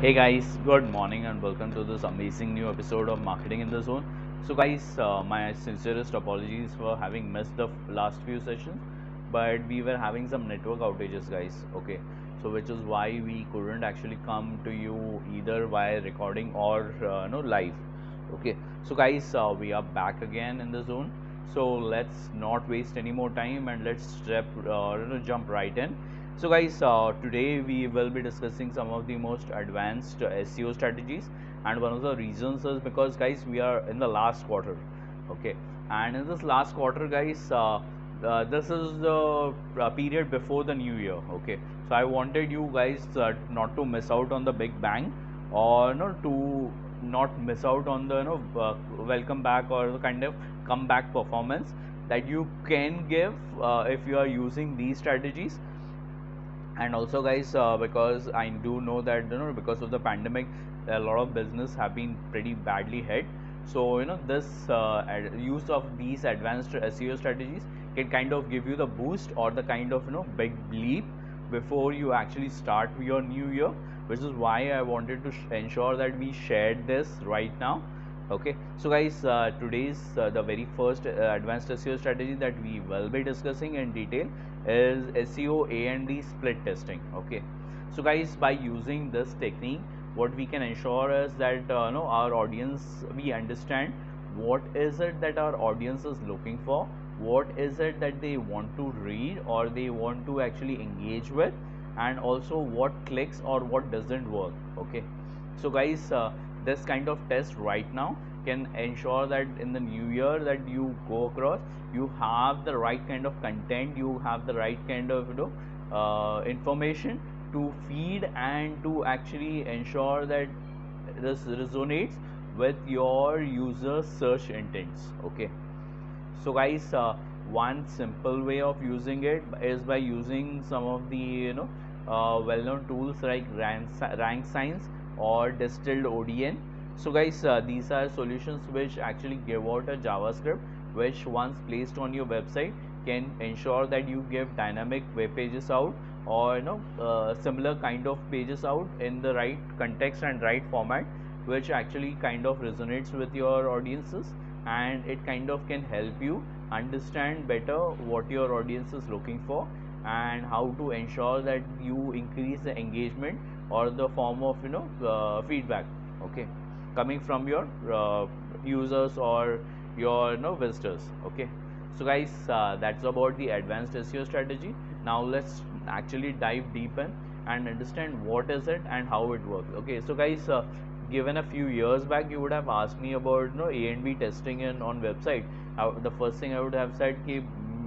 Hey guys, good morning and welcome to this amazing new episode of Marketing in the Zone. So guys, my sincerest apologies for having missed the last few sessions, but we were having some network outages, guys. Okay, so which is why we couldn't actually come to you either via recording or no live. Okay, so guys, we are back again in the zone. So let's not waste any more time and let's jump right in. So guys, today we will be discussing some of the most advanced SEO strategies, and one of the reasons is because guys we are in the last quarter. Okay, and in this last quarter guys, this is the period before the new year. Okay, so I wanted you guys not to miss out on the big bang, or to not miss out on the welcome back or the kind of comeback performance that you can give if you are using these strategies. And also guys, because I do know that because of the pandemic a lot of business have been pretty badly hit. So this use of these advanced SEO strategies can kind of give you the boost or the kind of big leap before you actually start your new year, which is why I wanted to ensure that we shared this right now. Okay, so guys, today's the very first advanced SEO strategy that we will be discussing in detail is SEO A&D split testing. Okay, so guys, by using this technique, what we can ensure is that our audience, we understand what is it that our audience is looking for, what is it that they want to read or they want to actually engage with, and also what clicks or what doesn't work. Okay, so guys, this kind of test right now can ensure that in the new year that you go across, you have the right kind of content, you have the right kind of information to feed and to actually ensure that this resonates with your user search intents. Okay, so guys, one simple way of using it is by using some of the well-known tools like rank science or distilled ODN. So guys, these are solutions which actually give out a JavaScript which once placed on your website can ensure that you give dynamic web pages out, or similar kind of pages out in the right context and right format, which actually kind of resonates with your audiences, and it kind of can help you understand better what your audience is looking for and how to ensure that you increase the engagement or the form of feedback. Okay, coming from your users or your visitors. Okay, so guys, that's about the advanced SEO strategy. Now let's actually dive deep in and understand what is it and how it works. Okay, so guys, given a few years back you would have asked me about A&B testing in on website, the first thing I would have said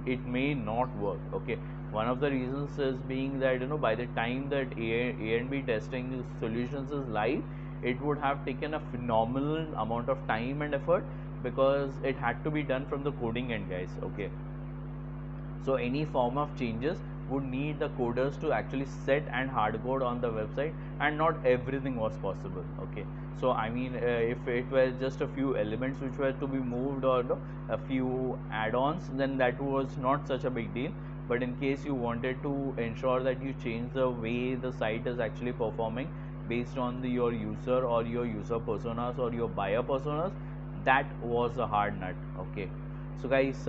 it may not work. Okay, one of the reasons is being that by the time that A&B testing solutions is live, it would have taken a phenomenal amount of time and effort because it had to be done from the coding end, guys. Okay, so any form of changes would need the coders to actually set and hard code on the website, and not everything was possible. Okay, so I mean, if it were just a few elements which were to be moved, or a few add-ons, then that was not such a big deal. But in case you wanted to ensure that you change the way the site is actually performing based on your user or your user personas or your buyer personas, that was a hard nut. Okay, so guys,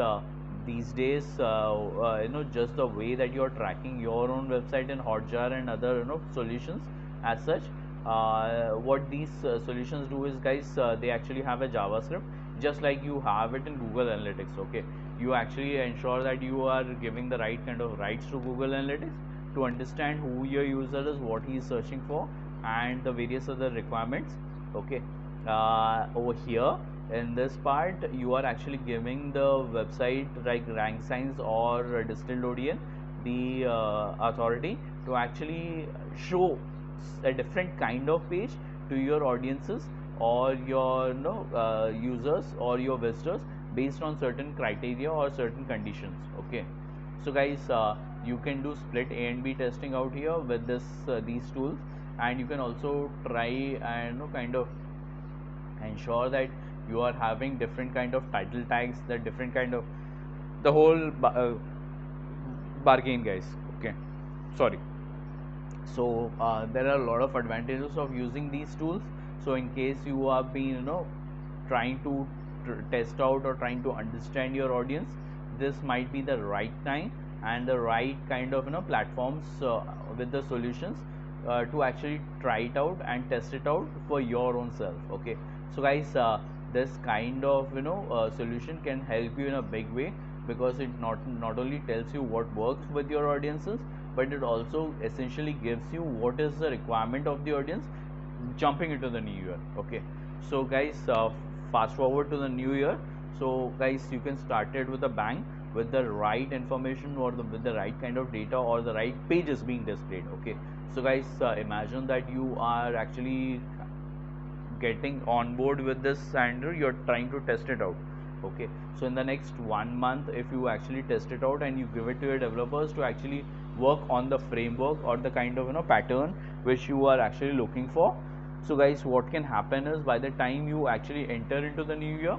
these days, just the way that you're tracking your own website in Hotjar and other solutions as such, what these solutions do is, guys, they actually have a JavaScript just like you have it in Google Analytics. Okay, you actually ensure that you are giving the right kind of rights to Google Analytics to understand who your user is, what he is searching for, and the various other requirements. Okay, over here in this part you are actually giving the website like rank science or distilled ODN the authority to actually show a different kind of page to your audiences or your users or your visitors based on certain criteria or certain conditions. Okay, so guys, you can do split A and B testing out here with these tools, and you can also try and kind of ensure that you are having different kind of title tags, the different kind of the whole bargain, guys. Okay, sorry. So there are a lot of advantages of using these tools. So in case you have been trying to test out or trying to understand your audience, this might be the right time and the right kind of platforms with the solutions to actually try it out and test it out for your own self. Okay, so guys, this kind of solution can help you in a big way, because it not only tells you what works with your audiences, but it also essentially gives you what is the requirement of the audience jumping into the new year. Okay, so guys, fast forward to the new year. So guys, you can start it with a bang, with the right information, or with the right kind of data, or the right pages being displayed. Okay, so guys, imagine that you are actually getting on board with this and you're trying to test it out. Okay, so in the next 1 month, if you actually test it out and you give it to your developers to actually work on the framework or the kind of pattern which you are actually looking for. So guys, what can happen is, by the time you actually enter into the new year,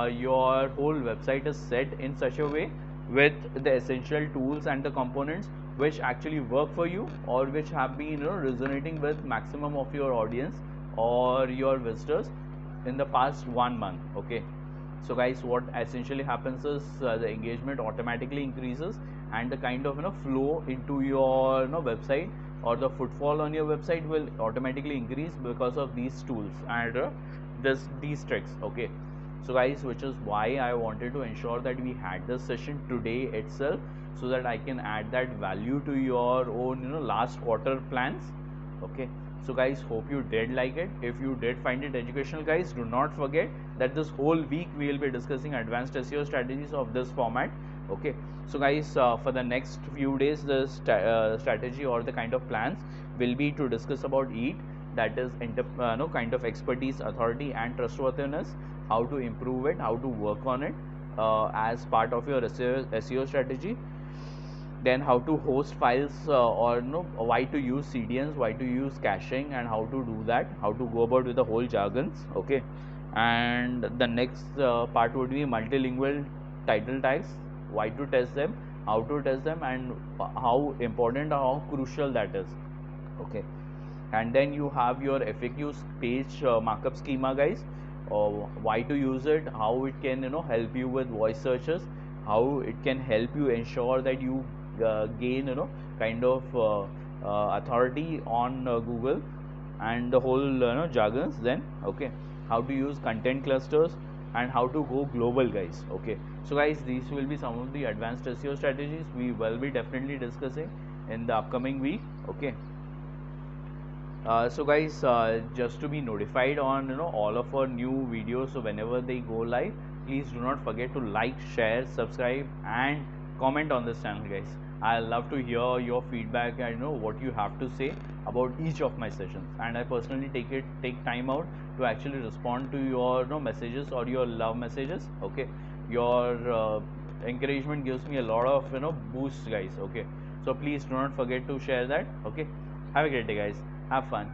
your whole website is set in such a way with the essential tools and the components which actually work for you, or which have been resonating with maximum of your audience or your visitors in the past 1 month. Okay, so guys, what essentially happens is the engagement automatically increases, and the kind of flow into your website, or the footfall on your website will automatically increase because of these tools and these tricks. Okay, so guys, which is why I wanted to ensure that we had this session today itself, so that I can add that value to your own last quarter plans. Okay, so guys, hope you did like it. If you did find it educational, guys, do not forget that this whole week we will be discussing advanced SEO strategies of this format. Okay, so guys, for the next few days, the strategy or the kind of plans will be to discuss about EAT, that is kind of expertise, authority and trustworthiness, how to improve it, how to work on it as part of your SEO strategy. Then how to host files, or why to use CDNs, why to use caching, and how to do that, how to go about with the whole jargons. Okay, and the next part would be multilingual title tags, why to test them, how to test them, and how important or how crucial that is. Okay, and then you have your FAQs page markup schema, guys, why to use it, how it can help you with voice searches, how it can help you ensure that you gain kind of authority on Google, and the whole jargons. Then okay, how to use content clusters, and how to go global, guys. Okay, so guys, these will be some of the advanced SEO strategies we will be definitely discussing in the upcoming week. Okay, so guys, just to be notified on all of our new videos, so whenever they go live, please do not forget to like, share, subscribe and comment on this channel, guys. I love to hear your feedback and what you have to say about each of my sessions, and I personally take time out to actually respond to your messages or your love messages. Okay, your encouragement gives me a lot of boost, guys. Okay, so please do not forget to share that. Okay, have a great day, guys. Have fun.